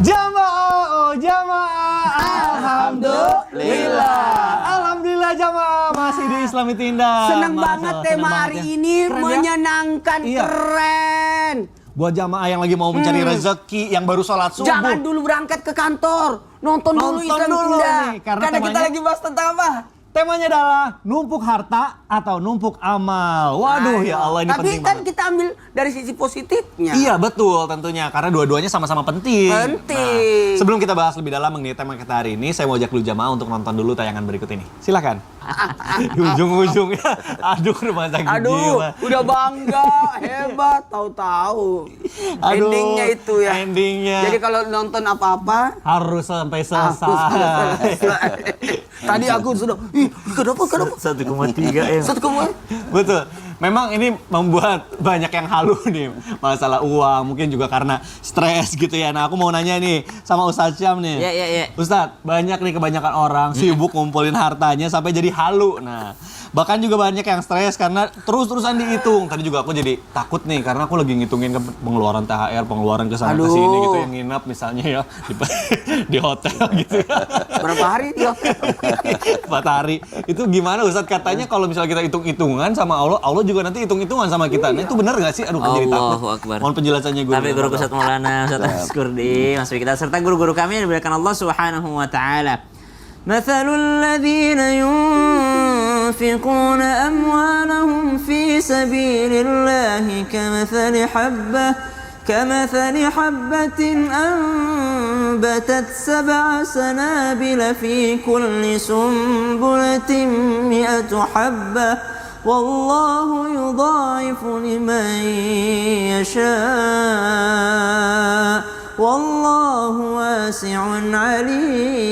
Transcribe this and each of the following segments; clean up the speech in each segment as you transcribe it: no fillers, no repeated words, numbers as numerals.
Jamaah, oh jamaah, alhamdulillah. Alhamdulillah jamaah, masih di Islami Tindak. Seneng banget tema hari ini, keren, menyenangkan, ya? Keren. Buat jamaah yang lagi mau mencari rezeki, yang baru sholat subuh. Jangan dulu berangkat ke kantor, nonton dulu Islami Tindak. Karena kita lagi bahas tentang apa? Temanya adalah numpuk harta atau numpuk amal. Waduh, ya Allah, ini penting banget. Tapi kan kita ambil dari sisi positifnya. Iya, betul tentunya. Karena dua-duanya sama-sama penting. Penting. Nah, sebelum kita bahas lebih dalam mengenai tema kita hari ini, saya mau ajak dulu jamaah untuk nonton dulu tayangan berikut ini. Silakan. Di ujung-ujungnya, aduh rumah sakit jiwa. Udah bangga, hebat, tahu-tahu. Endingnya itu ya. Endingnya. Jadi kalau nonton apa-apa harus sampai selesai. Tadi aku sudah, kenapa? 1,3 M. Betul. Memang ini membuat banyak yang halu nih. Masalah uang, mungkin juga karena stres gitu ya. Nah, aku mau nanya nih sama Ustadz Syam nih. Iya. Ustadz, banyak nih kebanyakan orang sibuk ngumpulin hartanya sampai jadi halu. Nah, bahkan juga banyak yang stres karena terus-terusan dihitung. Tadi juga aku jadi takut nih karena aku lagi ngitungin pengeluaran THR, pengeluaran ke sana ke sini gitu, yang nginap misalnya ya di hotel gitu. Berapa hari di hotel? 4 hari. Itu gimana Ustadz? Katanya kalau misalnya kita hitung-hitungan sama Allah, Allah juga nanti hitung-hitungan sama kita. Nah, itu benar nggak sih? Aduh, jadi takut. Mohon penjelasannya guru. Tapi guru Ustadz Maulana, Ustadz Kurdi, Mas kita serta guru-guru kami yang dimuliakan Allah Subhanahu wa taala. Mathalul ladzina ينفقون أموالهم في سبيل الله كمثل حبة أنبتت 7 سنابل في كل سنبلة 100 حبة والله يضاعف لمن يشاء والله واسع عليم.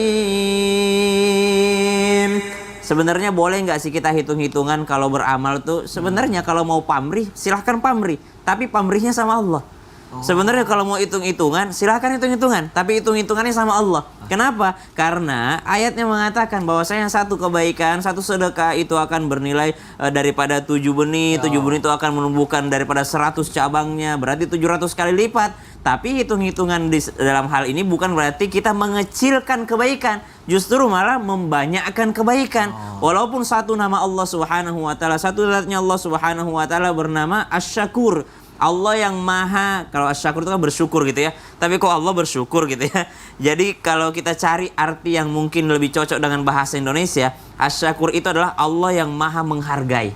Sebenarnya boleh nggak sih kita hitung-hitungan kalau beramal tuh? Sebenarnya kalau mau pamrih, silahkan pamrih. Tapi pamrihnya sama Allah. Sebenarnya kalau mau hitung-hitungan, silahkan hitung-hitungan. Tapi hitung-hitungannya sama Allah. Kenapa? Karena ayatnya mengatakan bahwasanya satu kebaikan, satu sedekah itu akan bernilai daripada 7 benih. 7 benih itu akan menumbuhkan daripada 100 cabangnya. Berarti 700 kali lipat. Tapi hitung-hitungan dalam hal ini bukan berarti kita mengecilkan kebaikan. Justru malah membanyakkan kebaikan. Walaupun satu nama Allah Subhanahu wa taala, satu zatnya Allah Subhanahu wa taala bernama Asy-Syakur. Allah yang maha, kalau Asy-Syakur itu kan bersyukur gitu ya. Tapi kok Allah bersyukur gitu ya. Jadi kalau kita cari arti yang mungkin lebih cocok dengan bahasa Indonesia, Asy-Syakur itu adalah Allah yang maha menghargai.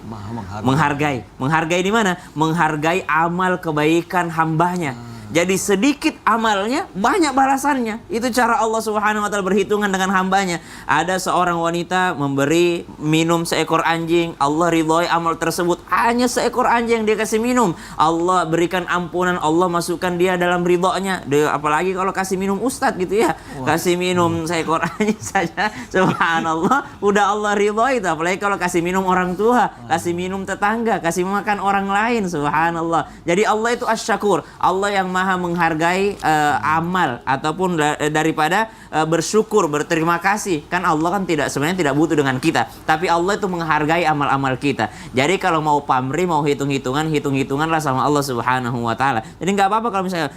Menghargai di mana? Menghargai amal kebaikan hambanya. Jadi sedikit amalnya, banyak balasannya. Itu cara Allah Subhanahu wa taala berhitungan dengan hambanya. Ada seorang wanita memberi minum seekor anjing. Allah ridhoi amal tersebut. Hanya seekor anjing yang dia kasih minum. Allah berikan ampunan. Allah masukkan dia dalam ridhonya. Apalagi kalau kasih minum ustadz gitu ya. Kasih minum seekor anjing saja. Subhanallah. Udah Allah ridhoi itu. Apalagi kalau kasih minum orang tua. Kasih minum tetangga. Kasih makan orang lain. Subhanallah. Jadi Allah itu Asy-Syakur. Allah yang maha menghargai amal ataupun daripada bersyukur, berterima kasih. Kan Allah kan sebenarnya tidak butuh dengan kita, tapi Allah itu menghargai amal-amal kita. Jadi kalau mau pamrih, mau hitung-hitunganlah sama Allah Subhanahu wa taala. Jadi nggak apa-apa kalau misalnya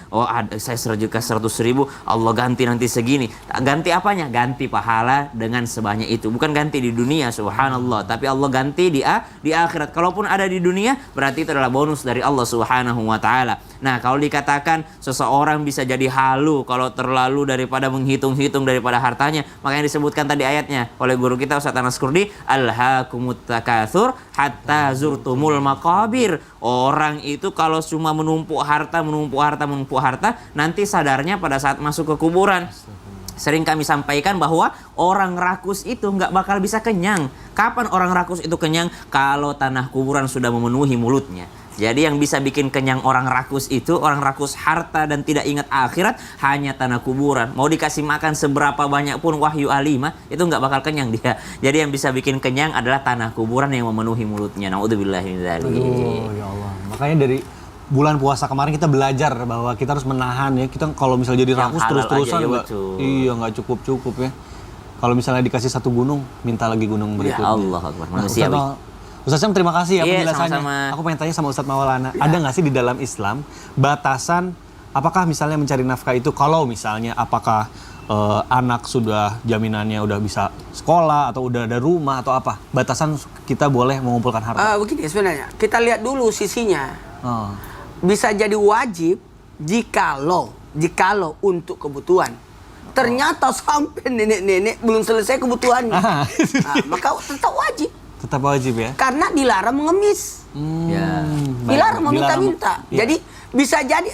saya sedekah 100.000, Allah ganti nanti segini. Ganti apanya? Ganti pahala dengan sebanyak itu. Bukan ganti di dunia, subhanallah, tapi Allah ganti di akhirat. Kalaupun ada di dunia, berarti itu adalah bonus dari Allah Subhanahu wa taala. Nah, kalau dikatakan seseorang bisa jadi halu kalau terlalu daripada menghitung-hitung daripada hartanya, makanya disebutkan tadi ayatnya oleh guru kita Ustaz Anas Kurdi, alhaakumut takatsur hatta zurtumul maqabir. Orang itu kalau cuma menumpuk harta, nanti sadarnya pada saat masuk ke kuburan. Sering kami sampaikan bahwa orang rakus itu nggak bakal bisa kenyang. Kapan orang rakus itu kenyang? Kalau tanah kuburan sudah memenuhi mulutnya. Jadi yang bisa bikin kenyang orang rakus itu, orang rakus harta dan tidak ingat akhirat, hanya tanah kuburan. Mau dikasih makan seberapa banyak pun wahyu alimah, itu nggak bakal kenyang dia. Jadi yang bisa bikin kenyang adalah tanah kuburan yang memenuhi mulutnya. Na'udzubillahi min dzalik. Aduh, ya Allah. Makanya dari bulan puasa kemarin kita belajar bahwa kita harus menahan ya. Kita kalau misalnya jadi rakus terus-terusan nggak cukup ya. Kalau misalnya dikasih satu gunung, minta lagi gunung berikutnya. Ya Allah Akbar, manusiawi. Ustadz Syam, terima kasih ya penjelasannya. Sama-sama. Aku pengen tanya sama Ustadz Maulana, ada nggak sih di dalam Islam batasan apakah misalnya mencari nafkah itu kalau misalnya apakah anak sudah jaminannya udah bisa sekolah atau udah ada rumah atau apa? Batasan kita boleh mengumpulkan harta. Begini sebenarnya, kita lihat dulu sisinya. Oh. Bisa jadi wajib jikalau untuk kebutuhan. Ternyata sampai nenek-nenek belum selesai kebutuhannya. Maka tetap wajib. Tetap wajib ya? Karena dilarang mengemis. Ya. Dilarang meminta-minta. Ya. Jadi bisa jadi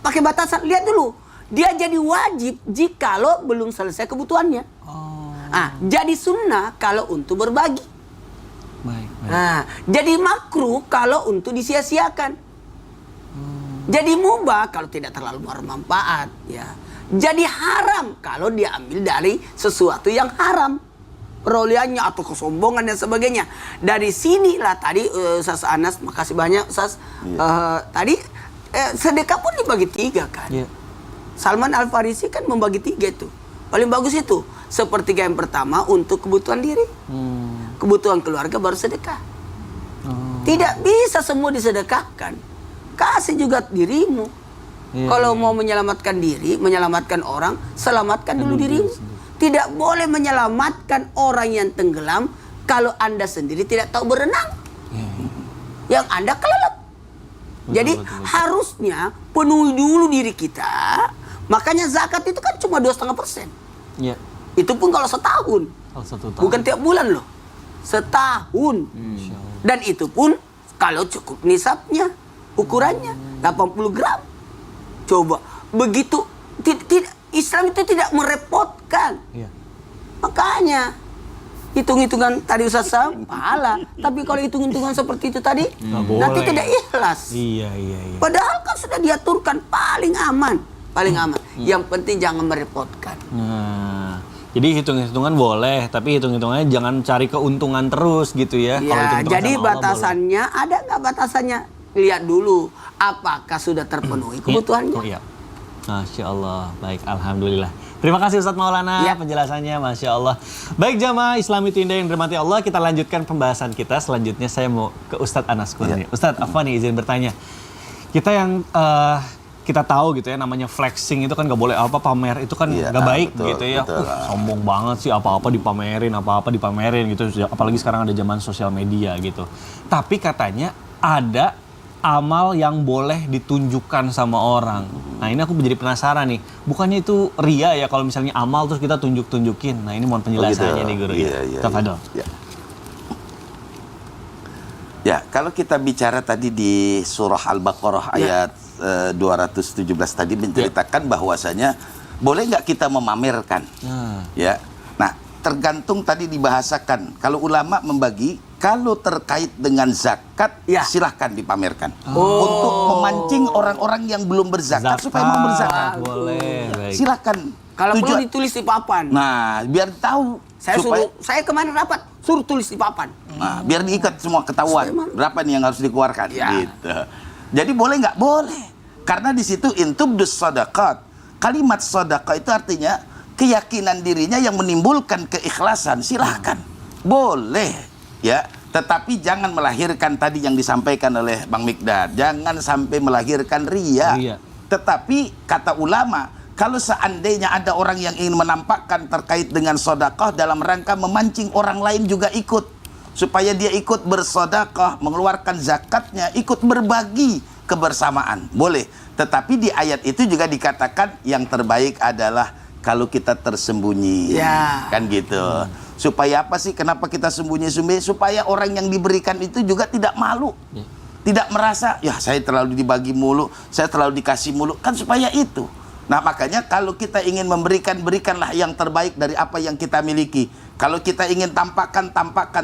pakai batasan. Lihat dulu. Dia jadi wajib jikalau belum selesai kebutuhannya. Jadi sunnah kalau untuk berbagi. Baik. Jadi makruh kalau untuk disia-siakan. Jadi mubah kalau tidak terlalu bermanfaat. Ya. Jadi haram kalau diambil dari sesuatu yang haram. Perolehannya atau kesombongan dan sebagainya. Dari sinilah tadi Ustaz Anas, makasih banyak Ustaz. Tadi sedekah pun dibagi 3 kan. Yeah. Salman Al-Farisi kan membagi 3 itu. Paling bagus itu. Sepertiga yang pertama untuk kebutuhan diri. Kebutuhan keluarga baru sedekah. Tidak bisa semua disedekahkan. Kasih juga dirimu. Kalau mau menyelamatkan diri, menyelamatkan orang, selamatkan dulu dirimu. Tidak boleh menyelamatkan orang yang tenggelam kalau Anda sendiri tidak tahu berenang. Yang Anda kelelep. Jadi harusnya penuhi dulu diri kita. Makanya zakat itu kan cuma 2,5%. Iya. Itu pun kalau setahun. Kalau 1 tahun. Bukan tiap bulan loh. Setahun. Dan itu pun kalau cukup nisabnya, ukurannya 80 gram. Coba begitu tidak Islam itu tidak merepotkan. Iya. Makanya hitung-hitungan tadi Ustaz pahala, tapi kalau hitung-hitungan seperti itu tadi nanti boleh. tidak ikhlas. Iya. Padahal kan sudah diaturkan paling aman. Yang penting jangan merepotkan. Nah, jadi hitung-hitungan boleh, tapi hitung-hitungannya jangan cari keuntungan terus gitu ya. Kalau Ya, hitung-hitungan jadi sama Allah batasannya ada nggak batasannya? Lihat dulu apakah sudah terpenuhi kebutuhannya. Iya. Masya Allah, baik, alhamdulillah. Terima kasih Ustadz Maulana penjelasannya, Masya Allah. Baik jamaah Islami Indah yang dirahmati Allah, kita lanjutkan pembahasan kita. Selanjutnya saya mau ke Ustadz Anas Kurnia. Ustadz, apa nih izin bertanya? Kita yang kita tahu gitu ya, namanya flexing itu kan nggak boleh pamer itu kan nggak baik gitu ya. Sombong banget sih, apa-apa dipamerin gitu. Apalagi sekarang ada zaman sosial media gitu. Tapi katanya ada amal yang boleh ditunjukkan sama orang. Nah ini aku menjadi penasaran nih. Bukannya itu ria ya kalau misalnya amal terus kita tunjukin. Nah ini mohon penjelasannya nih guru. Tafadhol. Ya, kalau kita bicara tadi di surah Al-Baqarah ayat 217 tadi menceritakan bahwasanya boleh nggak kita memamerkan? Ya. Nah, tergantung tadi dibahasakan. Kalau ulama membagi, kalau terkait dengan zakat, silahkan dipamerkan. Untuk memancing orang-orang yang belum berzakat supaya mau berzakat. Boleh. Silahkan. Kalau perlu ditulis di papan. Nah, biar tahu. Saya kemarin rapat, suruh tulis di papan. Nah, biar diikat semua ketahuan. Berapa nih yang harus dikeluarkan. Gitu. Jadi boleh nggak? Boleh. Karena di situ intubdus sadaqat. Kalimat sedekah itu artinya keyakinan dirinya yang menimbulkan keikhlasan. Silahkan. Boleh. Ya, tetapi jangan melahirkan tadi yang disampaikan oleh Bang Mikdad. Jangan sampai melahirkan ria. Tetapi kata ulama, kalau seandainya ada orang yang ingin menampakkan terkait dengan sedekah dalam rangka memancing orang lain juga ikut, supaya dia ikut bersedekah, mengeluarkan zakatnya, ikut berbagi kebersamaan, boleh. Tetapi di ayat itu juga dikatakan yang terbaik adalah kalau kita tersembunyi, kan gitu. Supaya apa sih? Kenapa kita sembunyi-sembunyi? Supaya orang yang diberikan itu juga tidak malu, tidak merasa ya saya terlalu dibagi mulu, saya terlalu dikasih mulu, kan supaya itu. Nah makanya kalau kita ingin memberikan, berikanlah yang terbaik dari apa yang kita miliki. Kalau kita ingin tampakkan,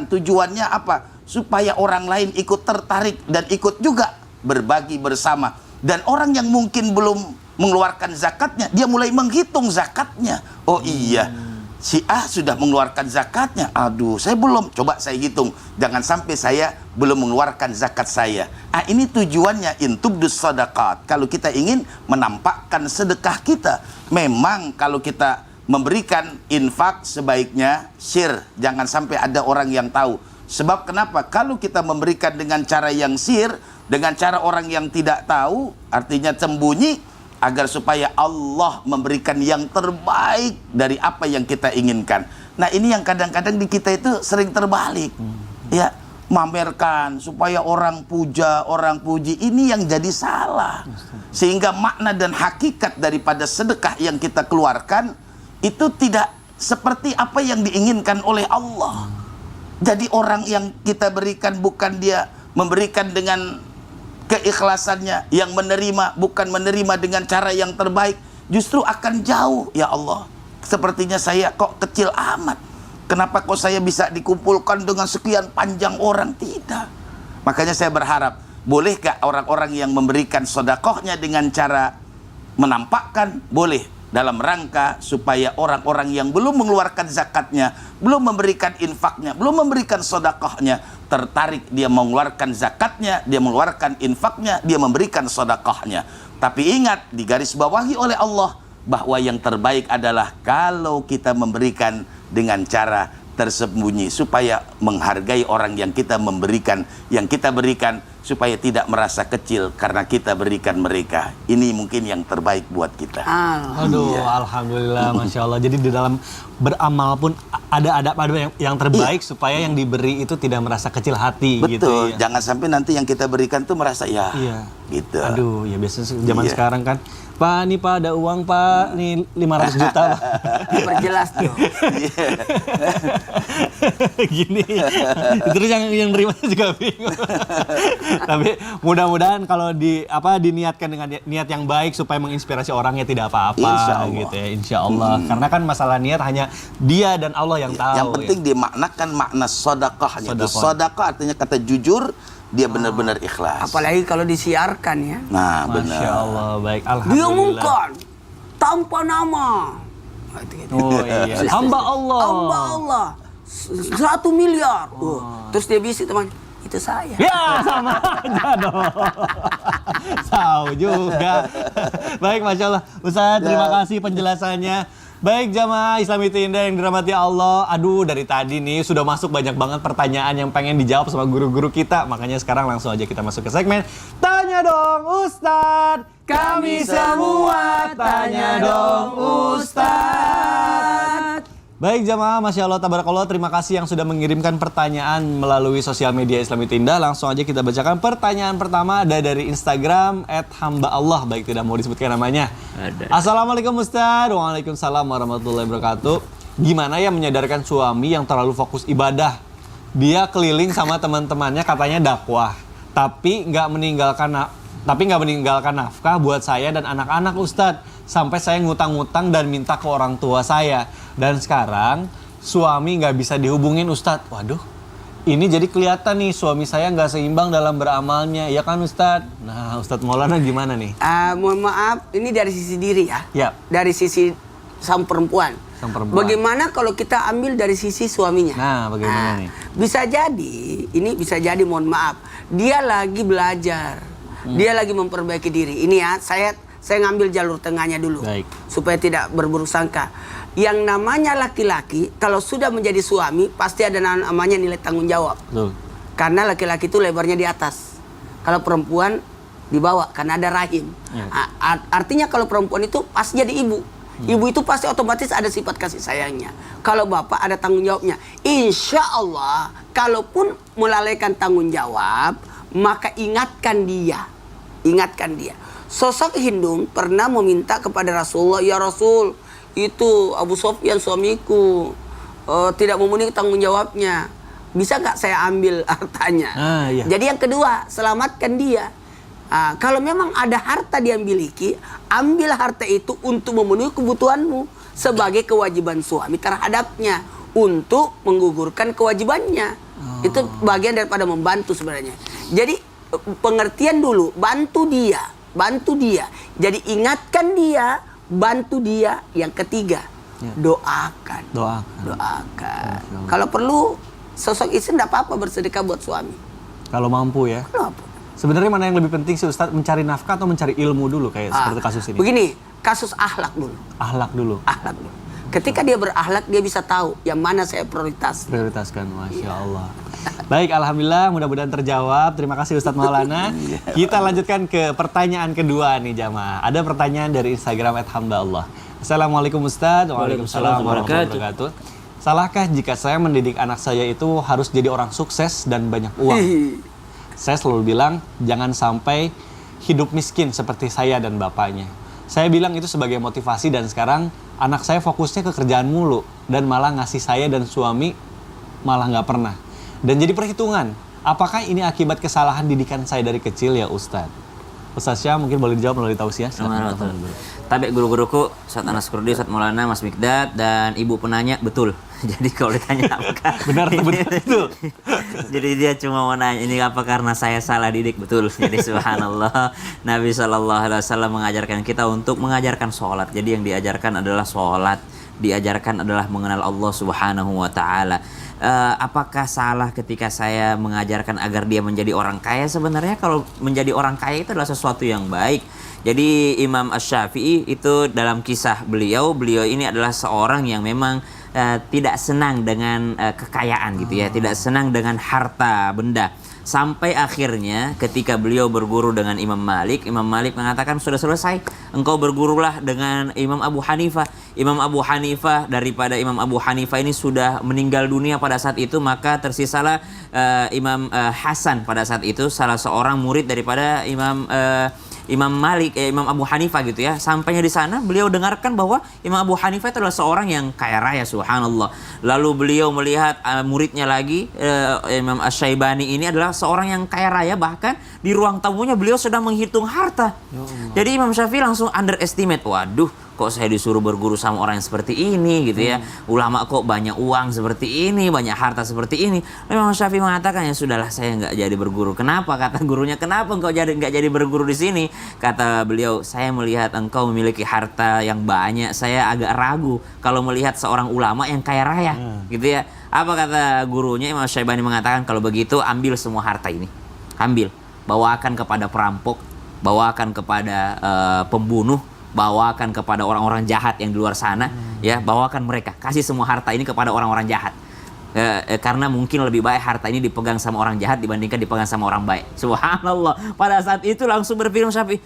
tujuannya apa? Supaya orang lain ikut tertarik dan ikut juga berbagi bersama. Dan orang yang mungkin belum mengeluarkan zakatnya, dia mulai menghitung zakatnya. Oh iya, si A sudah mengeluarkan zakatnya. Aduh, saya belum. Coba saya hitung. Jangan sampai saya belum mengeluarkan zakat saya. Ah, ini tujuannya intubdus sadaqat. Kalau kita ingin menampakkan sedekah kita, memang kalau kita memberikan infak sebaiknya sir. Jangan sampai ada orang yang tahu. Sebab kenapa? Kalau kita memberikan dengan cara yang sir, dengan cara orang yang tidak tahu, artinya sembunyi, agar supaya Allah memberikan yang terbaik dari apa yang kita inginkan. Nah, ini yang kadang-kadang di kita itu sering terbalik. Ya, mamerkan supaya orang puja, orang puji, ini yang jadi salah. Sehingga makna dan hakikat daripada sedekah yang kita keluarkan itu tidak seperti apa yang diinginkan oleh Allah. Jadi orang yang kita berikan bukan dia memberikan dengan keikhlasannya, yang menerima bukan menerima dengan cara yang terbaik, justru akan jauh. Ya Allah, sepertinya saya kok kecil amat. Kenapa kok saya bisa dikumpulkan dengan sekian panjang orang? Tidak. Makanya saya berharap, boleh gak orang-orang yang memberikan sedekahnya dengan cara menampakkan? Boleh, dalam rangka supaya orang-orang yang belum mengeluarkan zakatnya, belum memberikan infaknya, belum memberikan sedekahnya, tertarik dia mengeluarkan zakatnya, dia mengeluarkan infaknya, dia memberikan sedekahnya. Tapi ingat, digarisbawahi oleh Allah bahwa yang terbaik adalah kalau kita memberikan dengan cara tersembunyi, supaya menghargai orang yang kita memberikan, yang kita berikan, supaya tidak merasa kecil karena kita berikan mereka. Ini mungkin yang terbaik buat kita. Aduh, alhamdulillah, masya Allah. Jadi di dalam beramal pun ada yang terbaik supaya yang diberi itu tidak merasa kecil hati. Betul. Gitu, ya. Jangan sampai nanti yang kita berikan tuh merasa Iya. gitu. Aduh, ya biasanya zaman Iya. sekarang kan, Pak, nih Pak ada uang Pak, nih 500 juta Pak. Perjelas tuh. Gini. Terus yang nerima juga bingung. Tapi mudah-mudahan kalau diniatkan dengan niat yang baik supaya menginspirasi orangnya tidak apa-apa Insya Allah. gitu ya, insya Allah. Karena kan masalah niat hanya dia dan Allah yang tahu. Yang penting dimaknakan makna sedekahnya. Sedekah artinya kata jujur, dia benar-benar ikhlas. Apalagi kalau disiarkan ya. Nah, Masya benar. Allah, baik. Alhamdulillah. Diumumkan tanpa nama. Oh iya. Hamba Allah. Hamba Allah. 1 miliar. Terus dia bisik teman, itu saya. Ya, sama aja dong. Tahu juga. Baik, Masya Allah. Ustaz, terima kasih penjelasannya. Baik, jamaah Islami Indah yang dirahmati Allah. Aduh, dari tadi nih sudah masuk banyak banget pertanyaan yang pengen dijawab sama guru-guru kita. Makanya sekarang langsung aja kita masuk ke segmen Tanya Dong Ustadz. Kami semua tanya dong Ustadz. Baik jamaah, Masya Allah, tabarakallah, terima kasih yang sudah mengirimkan pertanyaan melalui sosial media Islami Indah. Langsung aja kita bacakan pertanyaan pertama, ada dari Instagram @hambaAllah, baik tidak mau disebutkan namanya. Assalamualaikum Ustaz. Waalaikumsalam warahmatullahi wabarakatuh. Gimana ya menyadarkan suami yang terlalu fokus ibadah? Dia keliling sama teman-temannya katanya dakwah, tapi nggak meninggalkan nafkah buat saya dan anak-anak Ustadz. Sampai saya ngutang-ngutang dan minta ke orang tua saya. Dan sekarang suami nggak bisa dihubungin Ustadz. Waduh, ini jadi kelihatan nih suami saya nggak seimbang dalam beramalnya. Ya kan Ustadz? Nah, Ustadz Maulana gimana nih? Mohon maaf, ini dari sisi diri ya. Ya. Dari sisi sang perempuan. Sang perempuan. Bagaimana kalau kita ambil dari sisi suaminya? Nah, bagaimana nih? Bisa jadi, ini bisa jadi mohon maaf, dia lagi belajar. Dia lagi memperbaiki diri. Ini ya, saya ngambil jalur tengahnya dulu. Baik. Supaya tidak berburuk sangka. Yang namanya laki-laki, kalau sudah menjadi suami, pasti ada namanya nilai tanggung jawab. Betul. Karena laki-laki itu lebarnya di atas. Kalau perempuan di bawah, karena ada rahim. Ya. Artinya kalau perempuan itu pasti jadi ibu. Ibu itu pasti otomatis ada sifat kasih sayangnya. Kalau bapak ada tanggung jawabnya. Insya Allah, kalaupun melalaikan tanggung jawab, maka ingatkan dia. Ingatkan dia. Sosok Hindun pernah meminta kepada Rasulullah, ya Rasul, itu Abu Sofyan suamiku tidak memenuhi tanggung jawabnya. Bisa nggak saya ambil hartanya? Iya. Jadi yang kedua, selamatkan dia. Kalau memang ada harta dia miliki, ambil harta itu untuk memenuhi kebutuhanmu sebagai kewajiban suami terhadapnya untuk menggugurkan kewajibannya. Itu bagian daripada membantu sebenarnya. Jadi pengertian dulu, bantu dia. Jadi ingatkan dia, bantu dia. Yang ketiga, doakan. Kalau perlu sosok istri tidak apa-apa bersedekah buat suami. Kalau mampu ya. Kenapa? Sebenarnya mana yang lebih penting sih Ustadz, mencari nafkah atau mencari ilmu dulu kayak seperti kasus ini? Begini, kasus akhlak dulu. Akhlak dulu. Ketika dia berakhlak, dia bisa tahu yang mana saya prioritas. Prioritaskan, Masya Allah. Baik, Alhamdulillah mudah-mudahan terjawab. Terima kasih Ustadz Maulana. Kita lanjutkan ke pertanyaan kedua nih jamaah. Ada pertanyaan dari Instagram @hamdaallah. Assalamualaikum Ustadz. Waalaikumsalam warahmatullahi wabarakatuh. Salahkah jika saya mendidik anak saya itu harus jadi orang sukses dan banyak uang? Saya selalu bilang jangan sampai hidup miskin seperti saya dan bapaknya. Saya bilang itu sebagai motivasi dan sekarang anak saya fokusnya ke kerjaan mulu dan malah ngasih saya dan suami malah nggak pernah. Dan jadi perhitungan, apakah ini akibat kesalahan didikan saya dari kecil ya Ustadz? Ustadz Syah mungkin boleh dijawab melalui tausiah. Tapi guru-guruku, Ustadz Anas Kurdi, Ustadz Maulana, Mas Mikdad, dan ibu penanya, betul. Jadi kalau ditanya apakah Benar, betul. Jadi dia cuma mau nanya, ini apa karena saya salah didik? Betul. Jadi subhanallah, Nabi SAW mengajarkan kita untuk mengajarkan sholat. Jadi yang diajarkan adalah sholat, diajarkan adalah mengenal Allah Subhanahu wa Ta'ala. Apakah salah ketika saya mengajarkan agar dia menjadi orang kaya? Sebenarnya kalau menjadi orang kaya itu adalah sesuatu yang baik. Jadi Imam Asy-Syafi'i itu dalam kisah beliau ini adalah seorang yang memang tidak senang dengan kekayaan gitu ya, tidak senang dengan harta benda. Sampai akhirnya ketika beliau berguru dengan Imam Malik mengatakan sudah selesai, engkau bergurulah dengan Imam Abu Hanifah. Imam Abu Hanifah, daripada Imam Abu Hanifah ini sudah meninggal dunia pada saat itu, maka tersisalah Imam Hasan pada saat itu, salah seorang murid daripada Imam Abu Hanifah gitu ya. Sampainya di sana beliau dengarkan bahwa Imam Abu Hanifah itu adalah seorang yang kaya raya, subhanallah. Lalu beliau melihat muridnya lagi, Imam Asy-Syaibani ini adalah seorang yang kaya raya, bahkan di ruang tamunya beliau sedang menghitung harta. Jadi Imam Syafi'i langsung underestimate, waduh, kok saya disuruh berguru sama orang yang seperti ini gitu ya. Ulama kok banyak uang seperti ini, banyak harta seperti ini. Imam Syafi'i mengatakan, ya sudahlah, saya nggak jadi berguru. Kenapa? Kata gurunya, kenapa engkau nggak jadi berguru di sini? Kata beliau, saya melihat engkau memiliki harta yang banyak, saya agak ragu kalau melihat seorang ulama yang kaya raya gitu ya. Apa kata gurunya? Imam Syaibani mengatakan, kalau begitu ambil semua harta ini, ambil, bawakan kepada perampok, bawakan kepada pembunuh, bawakan kepada orang-orang jahat yang di luar sana, ya, bawakan mereka, kasih semua harta ini kepada orang-orang jahat. Karena mungkin lebih baik harta ini dipegang sama orang jahat dibandingkan dipegang sama orang baik. Subhanallah. Pada saat itu langsung berpikir Syafi'i,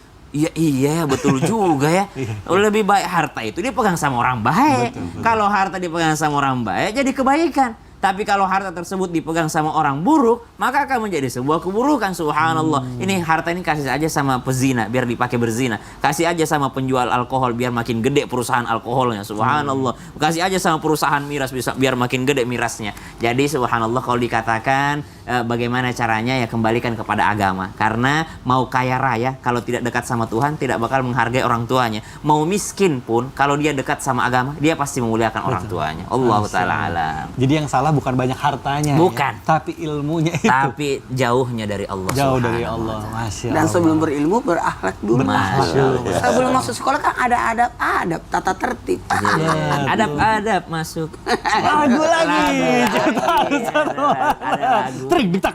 iya betul juga ya. Lebih baik harta itu dipegang sama orang baik. Kalau harta dipegang sama orang baik jadi kebaikan. Tapi kalau harta tersebut dipegang sama orang buruk, maka akan menjadi sebuah keburukan. Subhanallah. Ini harta ini kasih aja sama pezina biar dipakai berzina. Kasih aja sama penjual alkohol biar makin gede perusahaan alkoholnya. Subhanallah. Kasih aja sama perusahaan miras biar makin gede mirasnya. Jadi subhanallah, kalau dikatakan bagaimana caranya, ya kembalikan kepada agama. Karena mau kaya raya kalau tidak dekat sama Tuhan tidak bakal menghargai orang tuanya. Mau miskin pun kalau dia dekat sama agama dia pasti memuliakan orang tuanya. Allahu ta'ala alam. Jadi yang salah bukan banyak hartanya, bukan, ya, tapi ilmunya itu. Tapi jauhnya dari Allah. Jauh dari Allah, Masya Allah. Dan sebelum berilmu berakhlak dulu. Sebelum masuk sekolah kan ada adab, tata tertib. Adab masuk. Lagu lagi. Ada lagu. Trik detak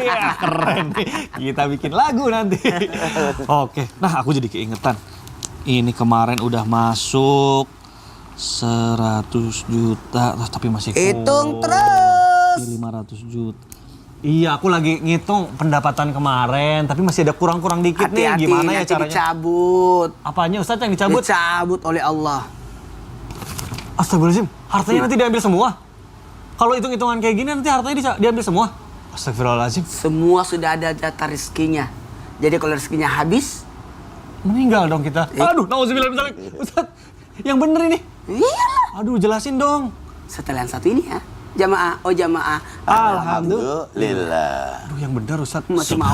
ya, keren nih. Kita bikin lagu nanti. Oke, nah aku jadi keingetan. Ini kemarin udah masuk 100 juta, tapi masih hitung terus 500 juta. Iya, aku lagi ngitung pendapatan kemarin, tapi masih ada kurang-kurang dikit. Hati-hati, nih. Gimana ya caranya? Dicabut. Apanya Ustadz yang dicabut? Dicabut oleh Allah. Astagfirullahaladzim, hartanya nanti diambil semua. Kalau hitung-hitungan kayak gini nanti hartanya diambil semua. Astagfirullahaladzim. Semua sudah ada jatah rezekinya. Jadi kalau rezekinya habis, meninggal dong kita. Aduh, nauzubillah misalnya. Ustadz, yang bener ini. Iyalah. Aduh, jelasin dong. Setelah yang satu ini ya. Jamaah, jamaah. Alhamdulillah. Alhamdulillah. Aduh, yang bener Ustadz. Masih mau.